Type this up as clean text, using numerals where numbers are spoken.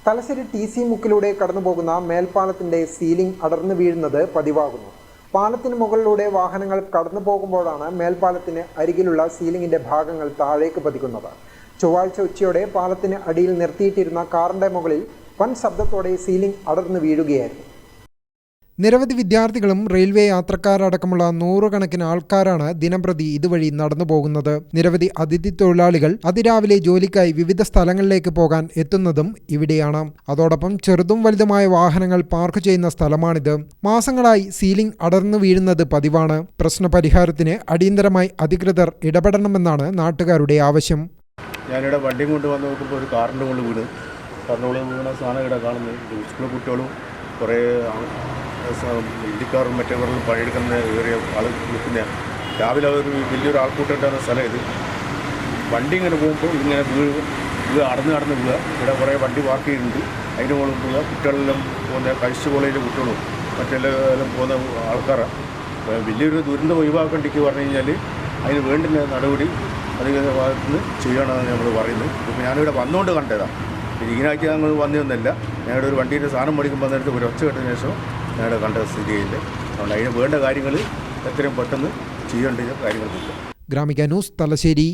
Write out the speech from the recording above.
Thalassery TC മുക്കിലൂടെ കടന്നുപോകുന്ന മേൽപ്പാലത്തിന്റെ ceiling അടർന്നു വീഴുന്നത് പതിവാകുന്നു. പാലത്തിന് മുകളിലൂടെ വാഹനങ്ങൾ കടന്നു പോകുമ്പോഴാണ് മേൽപ്പാലത്തിന് അരികിലുള്ള സീലിംഗിന്റെ ഭാഗങ്ങൾ താഴേക്ക് പതിക്കുന്നത്. ചൊവ്വാഴ്ച ഉച്ചയോടെ പാലത്തിന് അടിയിൽ നിർത്തിയിട്ടിരുന്ന കാറിന്റെ മുകളിൽ വൻ ശബ്ദത്തോടെ സീലിംഗ് അടർന്നു വീഴുകയായിരുന്നു. നിരവധി വിദ്യാർത്ഥികളും റെയിൽവേ യാത്രക്കാരടക്കമുള്ള നൂറുകണക്കിന് ആൾക്കാരാണ് ദിനംപ്രതി ഇതുവഴി നടന്നു പോകുന്നത്. നിരവധി അതിഥി തൊഴിലാളികൾ അതിരാവിലെ ജോലിക്കായി വിവിധ സ്ഥലങ്ങളിലേക്ക് പോകാൻ എത്തുന്നതും ഇവിടെയാണ്. അതോടൊപ്പം ചെറുതും വലുതുമായ വാഹനങ്ങൾ പാർക്ക് ചെയ്യുന്ന സ്ഥലമാണിത്. മാസങ്ങളായി സീലിംഗ് അടർന്നു വീഴുന്നത് പതിവാണ്. പ്രശ്നപരിഹാരത്തിന് അടിയന്തരമായി അധികൃതർ ഇടപെടണമെന്നാണ് നാട്ടുകാരുടെ ആവശ്യം. ഞാനിവിടെ വണ്ടിയും കൊണ്ട് വന്ന് നോക്കുമ്പോൾ ഒരു കാറിൻ്റെ മുകളിൽ വീണ് സാധനം ഇവിടെ കാണുന്നത് സ്കൂൾ കുട്ടികളും കുറേ ഹിന്ദിക്കാരും മറ്റേവരും പണിയെടുക്കുന്ന ഏറിയ ആൾ നിൽക്കുന്ന രാവിലെ ഒരു വലിയൊരു ആൾക്കൂട്ടുണ്ടാകുന്ന സ്ഥലം ഇത്. വണ്ടി ഇങ്ങനെ പോകുമ്പോൾ ഇങ്ങനെ അടന്ന് വീഴുക. ഇവിടെ കുറേ വണ്ടി പാർക്ക് ചെയ്യുന്നുണ്ട്. അതിൻ്റെ മുകളിൽ വീഴുക. കുട്ടികളെല്ലാം പോകുന്ന കഴിച്ചു കോളേജിലെ കുട്ടികളും മറ്റെല്ലാം പോകുന്ന ആൾക്കാരാണ്. വലിയൊരു ദുരന്തം ഒഴിവാക്കേണ്ടിക്ക് പറഞ്ഞു കഴിഞ്ഞാൽ അതിന് വേണ്ടുന്ന നടപടി അധികൃതരുടെ ഭാഗത്തു നിന്ന് ചെയ്യണമെന്നാണ് നമ്മൾ പറയുന്നത്. ഇപ്പോൾ ഞാനിവിടെ വന്നുകൊണ്ട് കണ്ടതാണ്. ഇതിനാക്കി ഞങ്ങൾ വന്നതൊന്നുമല്ല. ഞങ്ങളുടെ ഒരു വണ്ടിയുടെ സാധനം മേടിക്കുമ്പോൾ നേരത്തെ ഒരു ഒച്ച കെട്ടതിന് ശേഷം ഞങ്ങളുടെ കണ്ട സ്ഥിതിയില്ല. അതുകൊണ്ട് അതിന് വേണ്ട കാര്യങ്ങൾ എത്രയും പെട്ടെന്ന് ചെയ്യേണ്ട കാര്യങ്ങളുണ്ട്. ഗ്രാമിക ന്യൂസ്, തലശ്ശേരി.